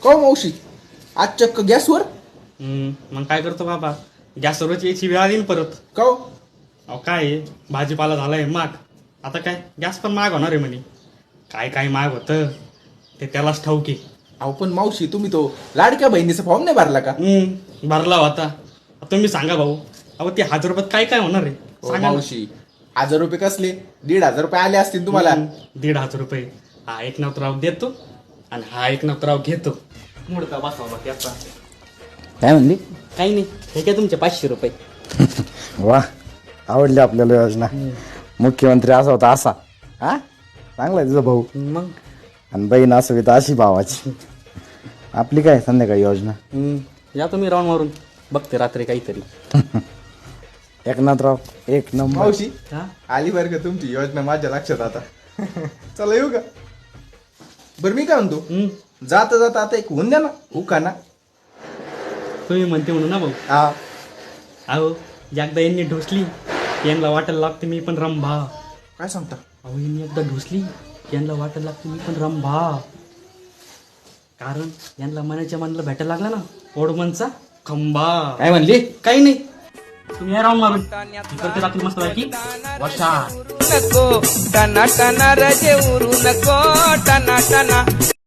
का हो मावशी आज चक्क गॅसवर? मग काय करतो बाबा, गॅसवरच यायची वेळ आली ना परत. का हो? अहो काय आहे, भाजीपाला झालाय महाग. आता काय गॅस पण महाग होणार आहे म्हणे. काय काय महाग होतं ते त्यालाच ठाऊक आहे. अहो पण मावशी तुम्ही तो लाडक्या बहिणीचा फॉर्म नाही भरला का? भरला होता. तुम्ही सांगा भाऊ, अहो ते 1000 रुपयात काय काय होणार आहे हो सांगा ना. मावशी 1000 रुपये कसले 1500 रुपये आले असतील तुम्हाला. 1500 रुपये हा एकनाथराव देतो आणि हा एकनाथराव घेतो. मोडता बसावा त्याचा. काय म्हणली? काही नाही, हे काय तुमचे 500 रुपये. वा, आवडली आपल्याला योजना. मुख्यमंत्री असा होता असा. हा, चांगला आहे तुझा भाऊ. मग आणि बहीण असावी तर अशी भावाची. आपली काय संध्याकाळी योजना? या तुम्ही राऊंड मारून बघते रात्री काहीतरी. एकनाथराव एक नंबर. मावशी हा आली बरं का तुमची योजना माझ्या लक्षात आता. चला येऊ का? बरं मी काय म्हणतो, जाता जाता आता एक होऊन द्या ना उखाना. तुम्ही म्हणते म्हणून ना भाऊ. हा अहो एकदा यांनी ढोसली, यांना वाटायला लागते मी पण रंभा. काय सांगता? अहो यांनी एकदा ढोसली, यांना वाटायला लागते मी पण रंभा. कारण यांना मनाच्या मनाला भेटायला लागला ना ओडमनचा खंबा. काय म्हणली? काही नाही, तुम्ही या राऊंड मारून मी करते रात्री मस्त पैकी वशा. नको टना टना रजे उरू नको टना टना